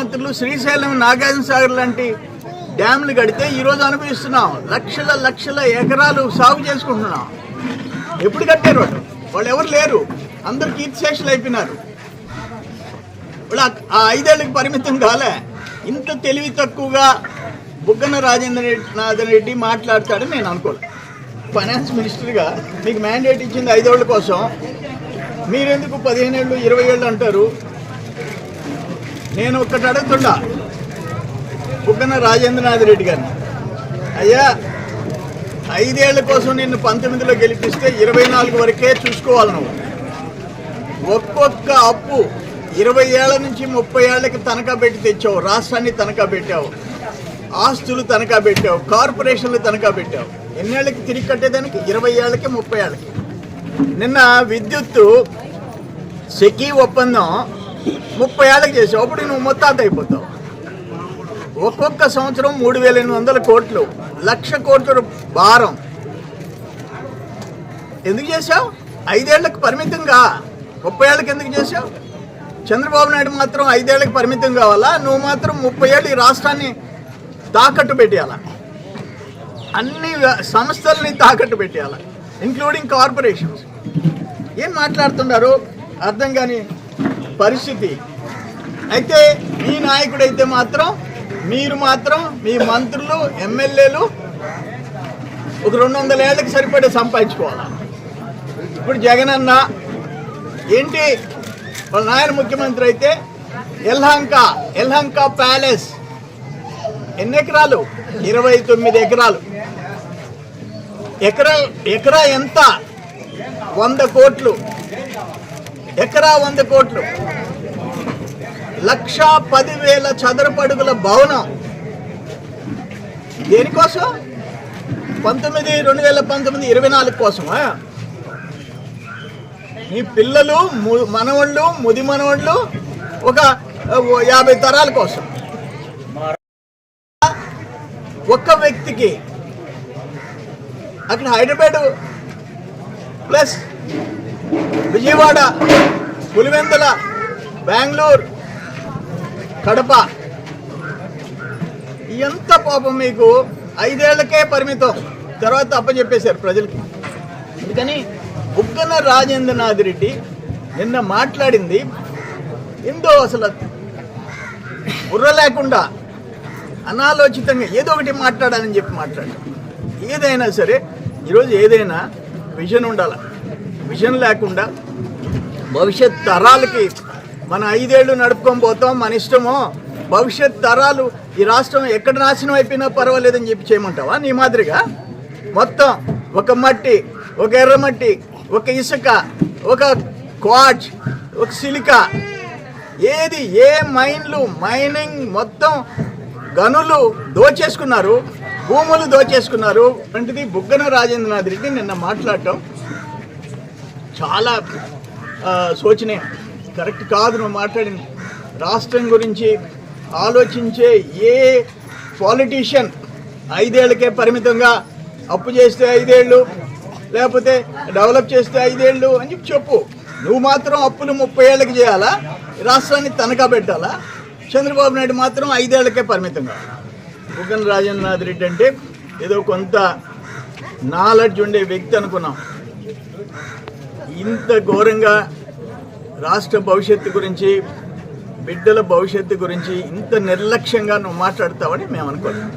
ముఖ్యమంత్రులు శ్రీశైలం, నాగార్జున సాగర్ లాంటి డ్యామ్లు కడితే ఈరోజు అనుభవిస్తున్నాం. లక్షల లక్షల ఎకరాలు సాగు చేసుకుంటున్నాం. ఎప్పుడు కట్టారు వాళ్ళు ఎవరు లేరు, అందరు కీర్తిశేషులు అయిపోయినారు. వాళ్ళు ఆ 5 ఏళ్ళకి పరిమితం కాలే. ఇంత తెలివి తక్కువగా బుగ్గన రాజేంద్రనాథ్ రెడ్డి మాట్లాడతాడని నేను అనుకోలేదు. ఫైనాన్స్ మినిస్టర్గా మీకు మ్యాండేట్ ఇచ్చింది 5 ఏళ్ళ కోసం, మీరెందుకు 15 ఏళ్ళు 20 ఏళ్ళు అంటారు? నేను ఒక్కటి అడుగుతుండా బుగ్గన రాజేంద్రనాథ్ రెడ్డి గారిని, అయ్యా 5 ఏళ్ల కోసం నిన్ను 19లో గెలిపిస్తే 24 వరకే చూసుకోవాలి నువ్వు. ఒక్కొక్క అప్పు 20 ఏళ్ల నుంచి 30 ఏళ్ళకి తనఖా పెట్టి తెచ్చావు, రాష్ట్రాన్ని తనఖా పెట్టావు, ఆస్తులు తనఖా పెట్టావు, కార్పొరేషన్లు తనఖా పెట్టావు. ఎన్నేళ్ళకి తిరిగి కట్టేదానికి? 20 ఏళ్ళకి 30 ఏళ్ళకి. నిన్న విద్యుత్తు సెకీ ఒప్పందం 30 ఏళ్ళకి చేసావు, అప్పుడు నువ్వు మొత్తాత అయిపోతావు. ఒక్కొక్క సంవత్సరం 3,800 కోట్లు, 1,00,000 కోట్ల భారం. ఎందుకు చేసావు? 5 ఏళ్ళకి పరిమితంగా 30 ఏళ్ళకి ఎందుకు చేసావు? చంద్రబాబు నాయుడు మాత్రం 5 ఏళ్ళకి పరిమితం కావాలా? నువ్వు మాత్రం 30 ఏళ్ళు ఈ రాష్ట్రాన్ని తాకట్టు పెట్టేయాలా, అన్ని సంస్థల్ని తాకట్టు పెట్టేయాలా, ఇంక్లూడింగ్ కార్పొరేషన్స్. ఏం మాట్లాడుతున్నారు అర్థం కాని పరిస్థితి. అయితే మీ నాయకుడైతే మాత్రం మీరు మాత్రం మీ మంత్రులు, ఎమ్మెల్యేలు ఒక 200 ఏళ్ళకి సరిపడే సంపాదించుకోవాలి. ఇప్పుడు జగన్ అన్న ఏంటి, వాళ్ళ నాయన ముఖ్యమంత్రి అయితే ఎల్హంక ప్యాలెస్ ఎన్ని ఎకరాలు? 29 ఎకరాలు. ఎకరా ఎంత? 100 కోట్లు. ఎకరా 100 కోట్లు. 1,10,000 చదరపు అడుగుల భవనం. దేనికోసం? 2019 24 కోసమా? మీ పిల్లలు, మనవాళ్ళు, ముది మనవాళ్ళు ఒక 50 తరాల కోసం. ఒక్క వ్యక్తికి అక్కడ హైదరాబాద్ ప్లస్ విజయవాడ, పులివెందుల, బెంగళూరు, కడప, ఎంత పాపం మీకు 5 ఏళ్లకే పరిమితం. తర్వాత అప్పచెప్పేశారు ప్రజలకి. అందుకని బుగ్గన రాజేంద్రనాథ్ రెడ్డి నిన్న మాట్లాడింది ఎంతో అసలు బుర్ర లేకుండా అనాలోచితంగా ఏదో ఒకటి మాట్లాడాలని చెప్పి మాట్లాడారు. ఏదైనా సరే ఈరోజు ఏదైనా విజన్ ఉండాలి. విజన్ లేకుండా భవిష్యత్ తరాలకి మన 5 ఏళ్ళు నడుపుకొని పోతాం, మన ఇష్టమో. భవిష్యత్ తరాలు ఈ రాష్ట్రం ఎక్కడ నాశనం అయిపోయినా పర్వాలేదని చెప్పి చేయమంటావా? నీ మాదిరిగా మొత్తం ఒక మట్టి, ఒక ఎర్రమట్టి, ఒక ఇసుక, ఒక క్వార్ట్జ్, ఒక సిలికా, ఏది ఏ మైన్లు, మైనింగ్ మొత్తం గనులు దోచేసుకున్నారు, భూములు దోచేసుకున్నారు. వంటిది బుగ్గన రాజేంద్రనాథ్ రెడ్డి నిన్న మాట్లాడటం చాలా శోచనీయం. కరెక్ట్ కాదు నువ్వు మాట్లాడింది. రాష్ట్రం గురించి ఆలోచించే ఏ పాలిటీషియన్ 5 ఏళ్ళకే పరిమితంగా అప్పు చేస్తే 5 ఏళ్ళు, లేకపోతే డెవలప్ చేస్తే 5 ఏళ్ళు అని చెప్పి చెప్పు. నువ్వు మాత్రం అప్పులు 30 ఏళ్ళకి చేయాలా, రాష్ట్రాన్ని తనఖా పెట్టాలా? చంద్రబాబు నాయుడు మాత్రం 5 ఏళ్ళకే పరిమితంగా. బుగ్గన రాజేంద్రనాథ్ రెడ్డి అంటే ఏదో కొంత నాలెడ్జ్ ఉండే వ్యక్తి అనుకున్నాం. ఇంత ఘోరంగా రాష్ట్ర భవిష్యత్తు గురించి, బిడ్డల భవిష్యత్తు గురించి ఇంత నిర్లక్ష్యంగా నువ్వు మాట్లాడతావని మేము అనుకోలేదు.